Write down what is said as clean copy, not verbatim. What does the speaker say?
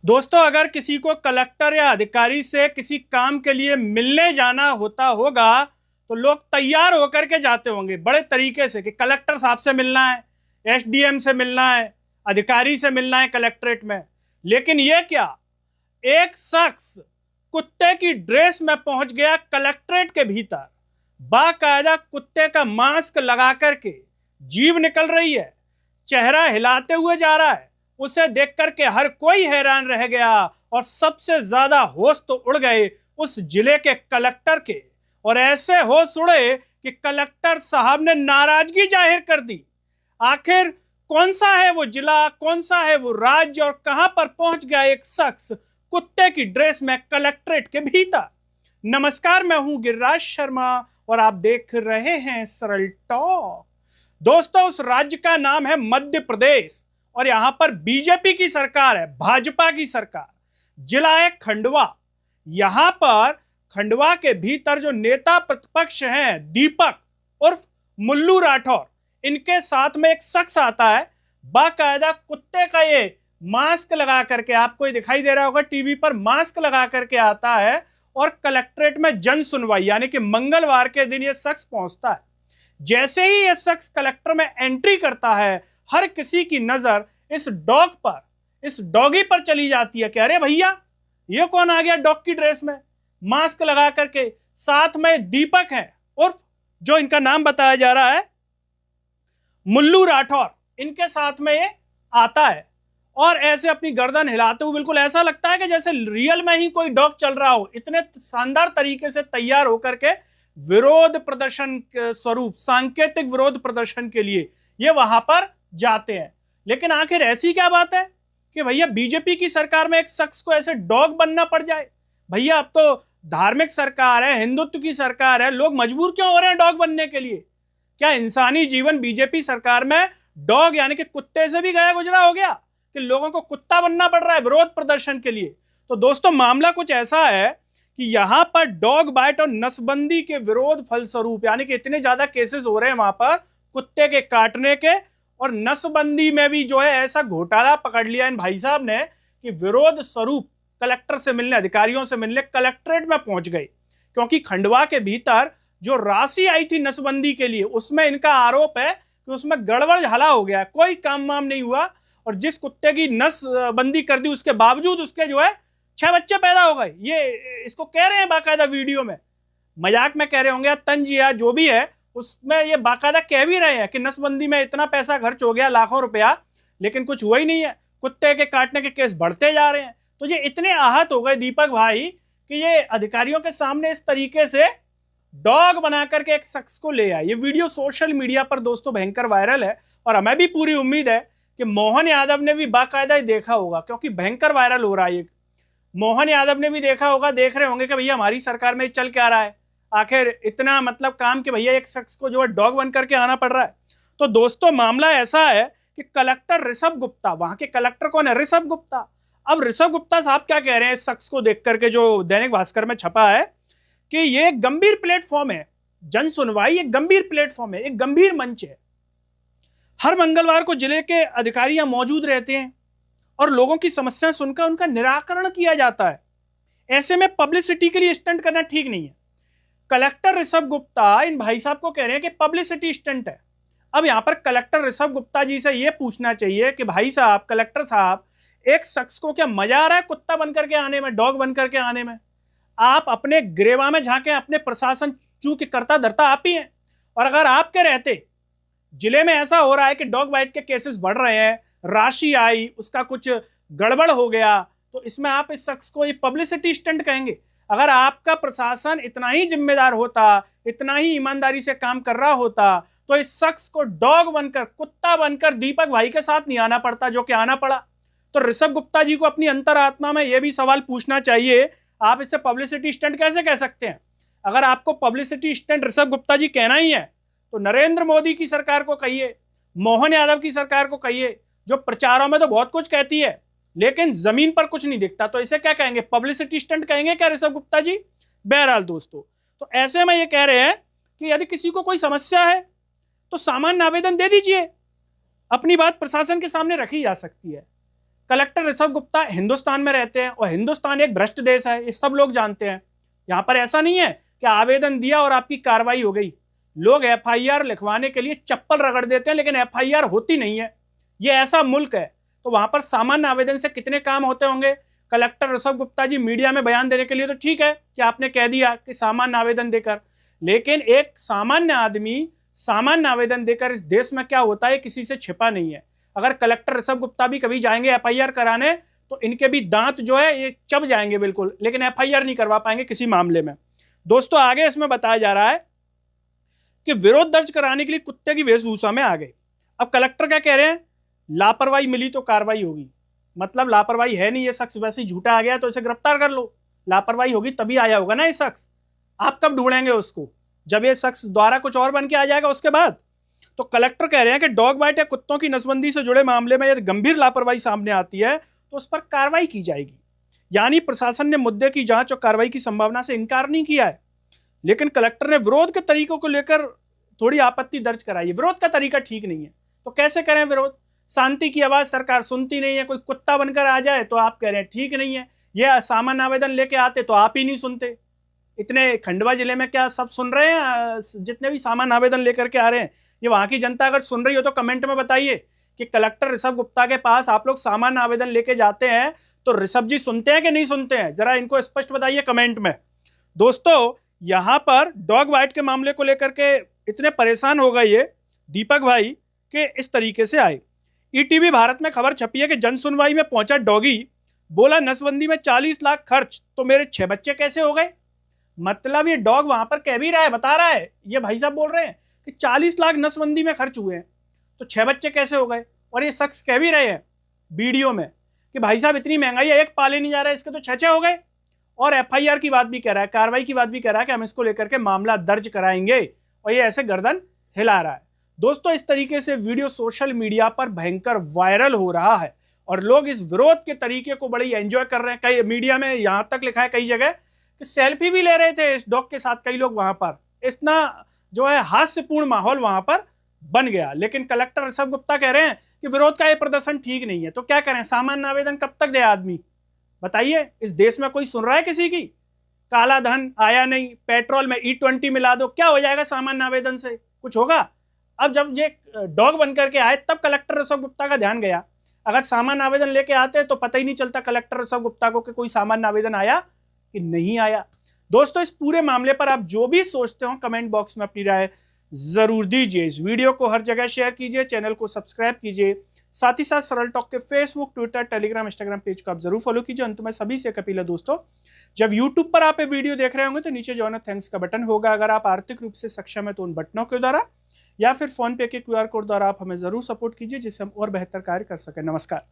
दोस्तों, अगर किसी को कलेक्टर या अधिकारी से किसी काम के लिए मिलने जाना होता होगा तो लोग तैयार होकर के जाते होंगे बड़े तरीके से कि कलेक्टर साहब से मिलना है, एसडीएम से मिलना है, अधिकारी से मिलना है कलेक्ट्रेट में। लेकिन ये क्या, एक शख्स कुत्ते की ड्रेस में पहुंच गया कलेक्ट्रेट के भीतर, बाकायदा कुत्ते का मास्क लगा करके, जीभ निकल रही है, चेहरा हिलाते हुए जा रहा है। उसे देख करके हर कोई हैरान रह गया और सबसे ज्यादा होश तो उड़ गए उस जिले के कलेक्टर के। और ऐसे होश उड़े कि कलेक्टर साहब ने नाराजगी जाहिर कर दी। आखिर कौन सा है वो जिला, कौन सा है वो राज्य और कहां पर पहुंच गया एक शख्स कुत्ते की ड्रेस में कलेक्ट्रेट के भीतर। नमस्कार, मैं हूं गिरिराज शर्मा और आप देख रहे हैं सरल टॉक। दोस्तों, उस राज्य का नाम है मध्य प्रदेश और यहां पर बीजेपी की सरकार है, भाजपा की सरकार। जिला है खंडवा। यहां पर खंडवा के भीतर जो नेता प्रतिपक्ष हैं दीपक उर्फ मुल्लू राठौर, इनके साथ में एक शख्स आता है, बाकायदा कुत्ते का ये मास्क लगा करके, आपको ये दिखाई दे रहा होगा टीवी पर, मास्क लगा करके आता है और कलेक्ट्रेट में जन सुनवाई यानी कि मंगलवार के दिन ये शख्स पहुंचता है। जैसे ही ये शख्स कलेक्टर में एंट्री करता है, हर किसी की नजर इस डॉग पर, इस डॉगी पर चली जाती है कि अरे भैया, ये कौन आ गया डॉग की ड्रेस में, मास्क लगा करके। साथ में दीपक है और जो इनका नाम बताया जा रहा है मुल्लू राठौर, इनके साथ में ये आता है और ऐसे अपनी गर्दन हिलाते हुए, बिल्कुल ऐसा लगता है कि जैसे रियल में ही कोई डॉग चल रहा हो। इतने शानदार तरीके से तैयार होकर के विरोध प्रदर्शन के स्वरूप, सांकेतिक विरोध प्रदर्शन के लिए ये वहां पर जाते हैं। लेकिन आखिर ऐसी क्या बात है कि भैया बीजेपी की सरकार में एक शख्स को ऐसे डॉग बनना पड़ जाए? भैया अब तो धार्मिक सरकार है, हिंदुत्व की सरकार है, लोग मजबूर क्यों हो रहे हैं डॉग बनने के लिए? क्या इंसानी जीवन बीजेपी सरकार में डॉग यानी कि कुत्ते से भी गया गुजरा हो गया कि लोगों को कुत्ता बनना पड़ रहा है विरोध प्रदर्शन के लिए? तो दोस्तों, मामला कुछ ऐसा है कि यहां पर डॉग बाइट और नसबंदी के विरोध फलस्वरूप, यानी कि इतने ज्यादा केसेस हो रहे हैं वहां पर कुत्ते के काटने के, और नसबंदी में भी जो है ऐसा घोटाला पकड़ लिया इन भाई साहब ने कि विरोध स्वरूप कलेक्टर से मिलने, अधिकारियों से मिलने कलेक्ट्रेट में पहुंच गए। क्योंकि खंडवा के भीतर जो राशि आई थी नसबंदी के लिए, उसमें इनका आरोप है कि उसमें गड़बड़ झाला हो गया, कोई काम वाम नहीं हुआ। और जिस कुत्ते की नसबंदी कर दी उसके बावजूद उसके जो है 6 बच्चे पैदा हो गए। ये इसको कह रहे हैं बाकायदा वीडियो में, मजाक में कह रहे होंगे, तंज या जो भी है उसमें ये बाकायदा कह भी रहे हैं कि नसबंदी में इतना पैसा खर्च हो गया, लाखों रुपया, लेकिन कुछ हुआ ही नहीं है। कुत्ते के काटने के केस बढ़ते जा रहे हैं। तो ये इतने आहत हो गए दीपक भाई कि ये अधिकारियों के सामने इस तरीके से डॉग बना करके एक शख्स को ले आए। ये वीडियो सोशल मीडिया पर दोस्तों भयंकर वायरल है और हमें भी पूरी उम्मीद है कि मोहन यादव ने भी बाकायदा ही देखा होगा, क्योंकि भयंकर वायरल हो रहा है। मोहन यादव ने भी देखा होगा, देख रहे होंगे कि भैया हमारी सरकार में चल क्या रहा है, आखिर इतना मतलब काम कि भैया एक शख्स को जो है डॉग बन करके आना पड़ रहा है। तो दोस्तों, मामला ऐसा है कि कलेक्टर ऋषभ गुप्ता, वहां के कलेक्टर कौन है? ऋषभ गुप्ता। अब ऋषभ गुप्ता साहब क्या कह रहे हैं इस शख्स को देख करके, जो दैनिक भास्कर में छपा है कि ये एक गंभीर प्लेटफॉर्म है, जन सुनवाई एक गंभीर प्लेटफॉर्म है, एक गंभीर मंच है। हर मंगलवार को जिले के अधिकारी यहां मौजूद रहते हैं और लोगों की समस्याएं सुनकर उनका निराकरण किया जाता है। ऐसे में पब्लिसिटी के लिए स्टंट करना ठीक नहीं है। कलेक्टर ऋषभ गुप्ता इन भाई साहब को कह रहे हैं कि पब्लिसिटी स्टंट है। अब यहां पर कलेक्टर ऋषभ गुप्ता जी से यह पूछना चाहिए कि भाई साहब, कलेक्टर साहब, एक शख्स को क्या मजा आ रहा है कुत्ता बनकर के आने में, डॉग बनकर के आने में? आप अपने गिरेवा में झांके, अपने प्रशासन चूंकि करता धरता आप ही हैं। और अगर आपके रहते जिले में ऐसा हो रहा है कि डॉग बाइट के केसेस बढ़ रहे हैं, राशि आई, उसका कुछ गड़बड़ हो गया, तो इसमें आप इस शख्स को ये पब्लिसिटी स्टंट कहेंगे? अगर आपका प्रशासन इतना ही जिम्मेदार होता, इतना ही ईमानदारी से काम कर रहा होता, तो इस शख्स को डॉग बनकर, कुत्ता बनकर दीपक भाई के साथ नहीं आना पड़ता जो कि आना पड़ा। तो ऋषभ गुप्ता जी को अपनी अंतरात्मा में यह भी सवाल पूछना चाहिए, आप इससे पब्लिसिटी स्टंट कैसे कह सकते हैं? अगर आपको पब्लिसिटी स्टंट ऋषभ गुप्ता जी कहना ही है तो नरेंद्र मोदी की सरकार को कहिए, मोहन यादव की सरकार को कहिए, जो प्रचारों में तो बहुत कुछ कहती है लेकिन जमीन पर कुछ नहीं दिखता। तो इसे क्या कहेंगे? पब्लिसिटी स्टंट कहेंगे क्या ऋषभ गुप्ता जी? बहरहाल दोस्तों, तो ऐसे में ये कह रहे हैं कि यदि किसी को कोई समस्या है तो सामान्य आवेदन दे दीजिए, अपनी बात प्रशासन के सामने रखी जा सकती है। कलेक्टर ऋषभ गुप्ता हिंदुस्तान में रहते हैं और हिंदुस्तान एक भ्रष्ट देश है, ये सब लोग जानते हैं। यहाँ पर ऐसा नहीं है कि आवेदन दिया और आपकी कार्रवाई हो गई। लोग एफआईआर लिखवाने के लिए चप्पल रगड़ देते हैं, लेकिन एफआईआर होती नहीं है। ये ऐसा मुल्क है, तो वहां पर सामान्य आवेदन से कितने काम होते होंगे। कलेक्टर ऋषभ गुप्ता जी मीडिया में बयान देने के लिए तो ठीक है कि आपने कह दिया कि सामान्य आवेदन देकर, लेकिन एक सामान्य आदमी सामान्य आवेदन देकर इस देश में क्या होता है किसी से छिपा नहीं है। अगर कलेक्टर ऋषभ गुप्ता भी कभी जाएंगे एफआईआर कराने तो इनके भी दांत जो है ये चब जाएंगे बिल्कुल, लेकिन एफआईआर नहीं करवा पाएंगे किसी मामले में। दोस्तों आगे इसमें बताया जा रहा है कि विरोध दर्ज कराने के लिए कुत्ते की वेशभूषा में आ गए। अब कलेक्टर क्या कह रहे हैं, लापरवाही मिली तो कार्रवाई होगी। मतलब लापरवाही है नहीं, ये शख्स वैसे ही झूठा आ गया तो इसे गिरफ्तार कर लो। लापरवाही होगी तभी आया होगा ना ये शख्स, आप कब ढूंढेंगे उसको, जब ये शख्स द्वारा कुछ और बन के आ जाएगा उसके बाद। तो कलेक्टर कह रहे हैं कि डॉग बाइट या कुत्तों की नसबंदी से जुड़े मामले में यदि गंभीर लापरवाही सामने आती है तो उस पर कार्रवाई की जाएगी। यानी प्रशासन ने मुद्दे की जांच और कार्रवाई की संभावना से इनकार नहीं किया है, लेकिन कलेक्टर ने विरोध के तरीकों को लेकर थोड़ी आपत्ति दर्ज कराई है। विरोध का तरीका ठीक नहीं है, तो कैसे करें विरोध। शांति की आवाज सरकार सुनती नहीं है, कोई कुत्ता बनकर आ जाए तो आप कह रहे हैं ठीक नहीं है। ये सामान्य आवेदन लेके आते तो आप ही नहीं सुनते। इतने खंडवा जिले में क्या सब सुन रहे हैं, जितने भी सामान्य आवेदन लेकर के आ रहे हैं, ये वहां की जनता अगर सुन रही हो तो कमेंट में बताइए कि कलेक्टर ऋषभ गुप्ता के पास आप लोग सामान्य आवेदन लेके जाते हैं तो ऋषभ जी सुनते हैं कि नहीं सुनते हैं, जरा इनको स्पष्ट बताइए कमेंट में। दोस्तों यहां पर डॉग बाइट के मामले को लेकर के इतने परेशान हो गए ये दीपक भाई के इस तरीके से आए। ईटीवी भारत में खबर छपी है कि जन सुनवाई में पहुंचा डॉगी, बोला नसबंदी में 40 लाख खर्च तो मेरे 6 बच्चे कैसे हो गए। मतलब ये डॉग वहां पर कह भी रहा है, बता रहा है, ये भाई साहब बोल रहे हैं कि 40 लाख नसबंदी में खर्च हुए हैं तो 6 बच्चे कैसे हो गए। और ये शख्स कह भी रहे हैं वीडियो में कि भाई साहब इतनी महंगाई है, एक पाले नहीं जा रहा है, इसके तो 6 हो गए। और एफआईआर की बात भी कह रहा है, कार्रवाई की बात भी कह रहा है कि हम इसको लेकर के मामला दर्ज कराएंगे, और ये ऐसे गर्दन हिला रहा है। दोस्तों इस तरीके से वीडियो सोशल मीडिया पर भयंकर वायरल हो रहा है और लोग इस विरोध के तरीके को बड़ी एंजॉय कर रहे हैं। कई मीडिया में यहां तक लिखा है कई जगह कि सेल्फी भी ले रहे थे इस डॉग के साथ कई लोग वहां पर। इतना जो है हास्यपूर्ण माहौल वहां पर बन गया। लेकिन कलेक्टर ऋषभ गुप्ता कह रहे हैं कि विरोध का यह प्रदर्शन ठीक नहीं है, तो क्या करें, सामान्य आवेदन कब तक दे आदमी, बताइए। इस देश में कोई सुन रहा है किसी की। काला धन आया नहीं, पेट्रोल में E20 मिला दो, क्या हो जाएगा सामान्य आवेदन से, कुछ होगा। अब जब ये डॉग बन करके आए तब कलेक्टर ऋषभ गुप्ता का ध्यान गया। अगर सामान्य आवेदन लेके आते तो पता ही नहीं चलता कलेक्टर ऋषभ गुप्ता को कि कोई सामान्य आवेदन आया कि नहीं आया। दोस्तों इस पूरे मामले पर आप जो भी सोचते हो कमेंट बॉक्स में अपनी राय जरूर दीजिए। इस वीडियो को हर जगह शेयर कीजिए, चैनल को सब्सक्राइब कीजिए, साथ ही साथ सरल टॉक के Facebook, Twitter, Telegram, Instagram page को आप जरूर फॉलो कीजिए। अंत में सभी से एक अपील है दोस्तों, जब यूट्यूब पर आप ये वीडियो देख रहे होंगे तो नीचे जो है थैंक्स का बटन होगा। अगर आप आर्थिक रूप से सक्षम है तो उन बटनों के द्वारा या फिर फोन पे के QR कोड द्वारा आप हमें जरूर सपोर्ट कीजिए, जिससे हम और बेहतर कार्य कर सकें। नमस्कार।